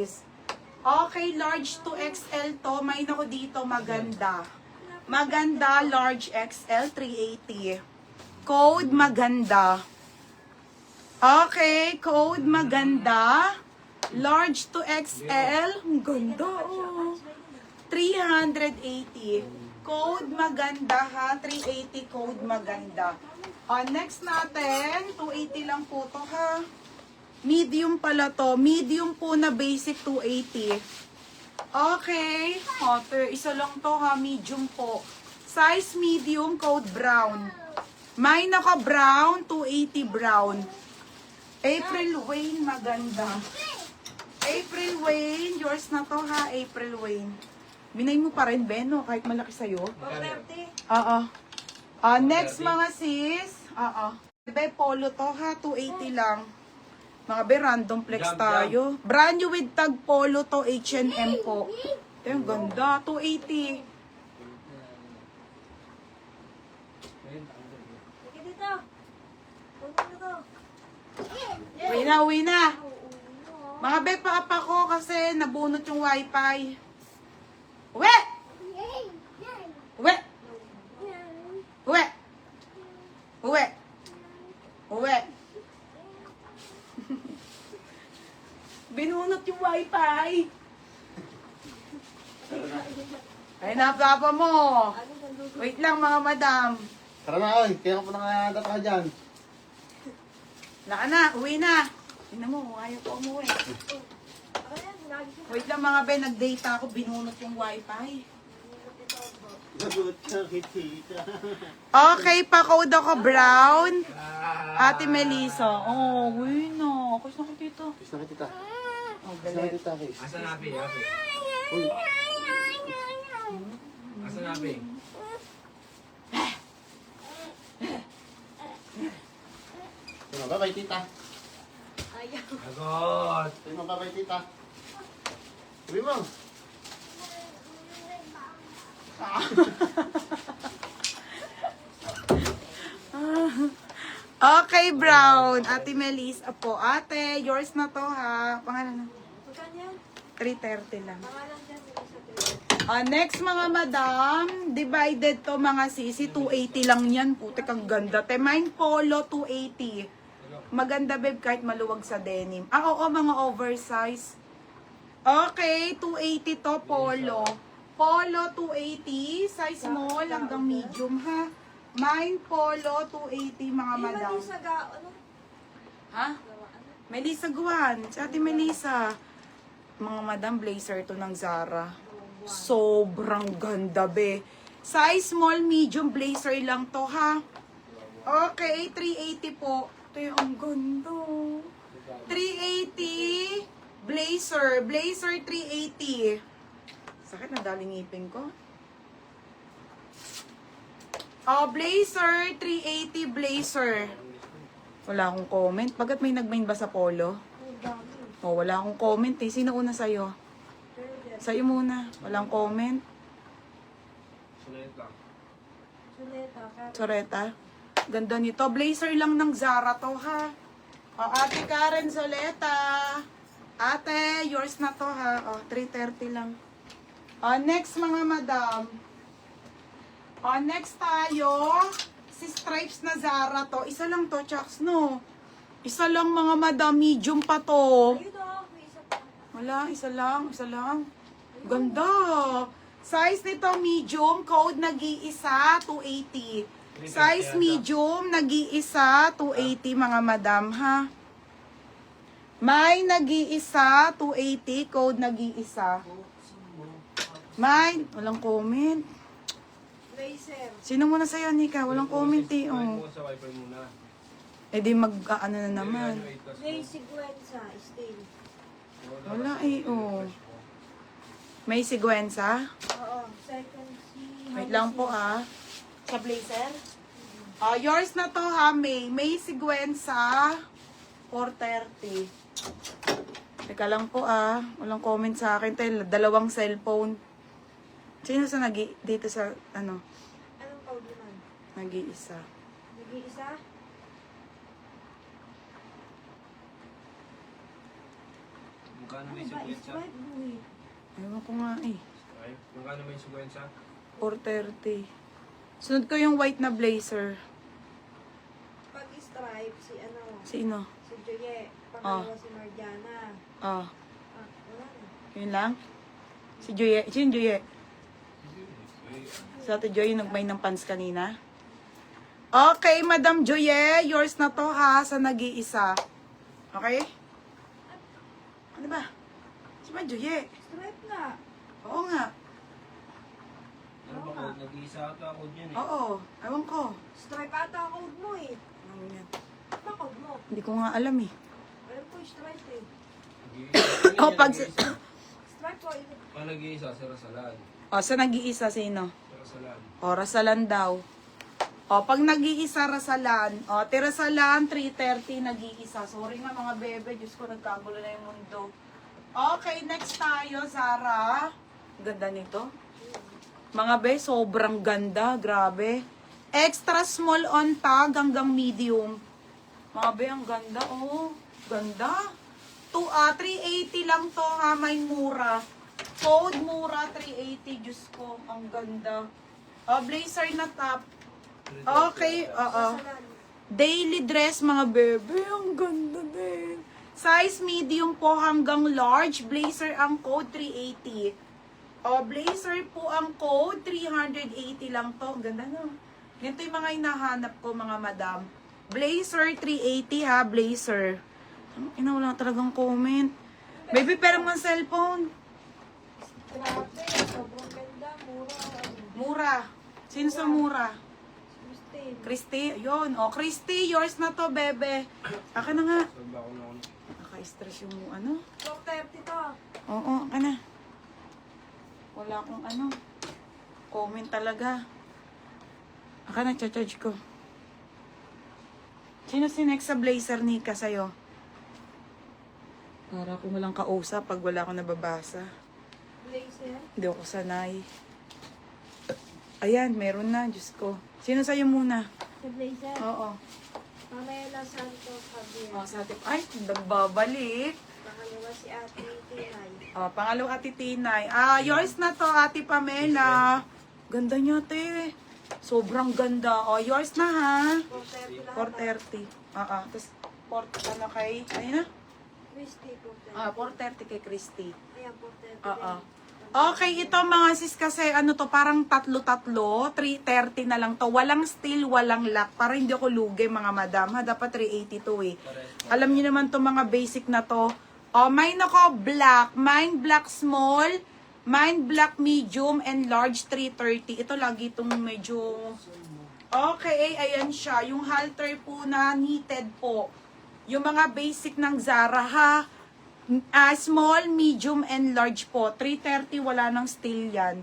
sis. Okay, large to XL to. May nako dito, maganda. Maganda, large XL, 380. Code maganda. Okay, code maganda. Large to XL. Ang ganda, oh. 380. Code maganda, ha. 380 code maganda. Next natin, 280 lang po to, ha. Medium pala to. Medium po na basic 280. Okay. Isa lang to, ha. Medium po. Size medium, code brown. May naka-brown, 280 brown. April Wayne, maganda. April Wayne, yours na to, ha. April Wayne. Binay mo pa rin, Beno, kahit malaki sa'yo. 430. Oo. Next, mga sis. Be, polo to, ha. 280 lang. Mga be, random flex tayo. Brand new with tag polo to, H&M po. Ito yung ganda, 280. Sige dito. Puno na to. Uwi na. Mga be, paapa ko kasi nabunot yung wifi. Uwi! Uwi! Uwi! Uwi! Uwi! Binunot yung wifi. Ay, napapa mo. Wait lang, mga madam. Tara na, oy. Kaya ka pa nakadata ka dyan. Naka na, uwi na. Tingnan mo, ayaw ko umuwi. Wait lang mga be, nag-data ako, binunot yung wifi. Nagot ka, kitita. Okay, pa-code ako brown. Ate Melissa. Oh, uwi na. Kasi nakikita. Kiss na kita. Oh, Kiss na galit. kita, kiss. Asan Abi? Abi? Uy. Asan Abi? Sino ba, bay tita? Agot! Sino ba, bay tita? Sabi mo. Okay, brown. Ate Melissa po. Ate, yours na to ha. Pangalan na. Magkano yan? 330 lang. Pangalan dyan. Sa Next mga madam, divided to mga sisi, 280 lang yan. Putik ang ganda. Mine polo, 280. Maganda babe kahit maluwag sa denim. Oo, mga oversize. Okay, 280 to polo. Polo 280, size small hanggang medium ha. Mine polo 280 mga madam. Melissa ga, ano? Ha? Melissa Guan, si Ate Melissa. Mga madam, blazer to ng Zara. Sobrang ganda be. Size small, medium, blazer lang to ha. Okay, 380 po. Ito yung ang ganda. 380 blazer. Blazer 380. Sakit na daling ngipin ko. Blazer 380 blazer. Wala akong comment. Pagkat may nagmain ba sa polo? Wala akong comment eh. Sino una sa'yo? Sa'yo muna. Walang comment. Sulit lang. Suleta. Soreta. Ganda nito. Blazer lang ng Zara to ha. Ate Karen Soleta. Ate, yours na to ha. 330 lang. Next mga madam. Next tayo. Si stripes na Zara to. Isa lang to, Chucks, no? Isa lang mga madam. Medium pa to. Ayun o. May isa pa. Wala, isa lang. Isa lang. Ganda. Size nito medium. Code nag-iisa, 280. Size medium, nag-iisa, 280 mga madam, ha? May nag-iisa, 280. Code nag-iisa. May, walang comment. Blazer. Sino muna sa'yo, Nika? Walang comment eh. Kumain Oh. mo sa wifi muna. Eh di mag-ano na naman. May sequenza. Steel. Wala eh, oh. May sigwensa? Oo. Second C. Wait lang po ah. Sa blazer? Yours na to ha, May. May sigwensa. 430. Teka lang po ah. Walang comment sa akin. Dalawang cellphone. Sino sa dito sa ano? Anong code naman? Nag-iisa. Nag-iisa? Magkano may Ano ba? sequensya? Stripe boy. Ewan ko nga eh. Ay, magkano may sequensya? 430. Sunod ko yung white na blazer. Pag stripe, si ano? Sino? Si Joye. Pangalawa si Marjana. Ah, Wala na. yun lang. Si Joye. Sino yung Joye? Sa ate Joye, nagmay ng pants kanina. Okay, Madam Joye, yours na to ha, sa nag-iisa. Okay? Ano ba? Si Madam Joye. Stripe nga. Oo nga. Ano ba code? Nag-iisa ata ako dyan eh. Oo. Ewan ko. Stripe ata ang code mo eh. Ano yan? Ano code mo? Hindi ko nga alam eh. Alam ko yung stripe eh. Nag-iisa. Oh, pag... Stripe ko, yun. Pag nag-iisa, si Rosalan. O, sa nag-iisa, sino? Si Rosalan. O, Rasalan daw. O, pag nag-iisa, Rasalan. O, Tirasalan, 330, nag-iisa. Sorry nga mga bebe, Diyos ko, nagkagulo na yung mundo. Okay, next tayo, Zara. Ganda nito. Mga be, sobrang ganda, grabe. Extra small on tag hanggang medium. Mga be, ang ganda, oh. Ganda. 380 lang to ha, may mura. Code mura, 380. Diyos ko, ang ganda. Blazer na top. Okay, Salan. daily dress, mga bebe. Ang ganda din. Size medium po hanggang large. Blazer ang code, 380. Blazer po ang code, 380 lang to. Ang ganda no. Ganito yung mga hinahanap ko, mga madam. Blazer, 380 ha, blazer. Ina, wala talagang comment. Baby, pero mga cellphone. Grabe, sobrang ganda. Mura. Mura. Sino sa mura? Christine. Christy, yun. O, Christy, yours na to, bebe. Aka na nga. Sabi ako na ako. Naka-stress yung ano. 430 to. Oo, aka na. Wala akong ano. Comment talaga. Aka na, charge ko. Sino si next sa blazer, Nika, sa'yo? Para akong walang kausap pag wala akong nababasa. Blazer. Hindi ako sanay. Ayan, meron na, Diyos ko. Sino sa'yo muna? Sa blazer. Oo. Pamela Santos Javier. Oh, sa atin. Ay, nagbabalik. Pangalawa si Ate Tinay. Pangalawa, Ate Tinay. Yours na to, Ate Pamela. Ganda niya, te. Sobrang ganda. Yours na, ha? 430 lahat. 430. Tapos, ano kay, ayun na? Christy, 430. 430 kay Christy. Ayan, 430. Oo. Okay, ito mga sis kasi ano to, parang tatlo-tatlo, 330 na lang to. Walang steel, walang lock. Para hindi ako lugi mga madam. Ha, dapat 382 eh. Alam niyo naman to mga basic na to. Mine ako black. Mine black small. Mine black medium and large 330. Ito lagi itong medyo... Okay, ayan siya. Yung halter po na knitted po. Yung mga basic ng Zara ha. Small, medium, and large po. 330, wala nang steel yan.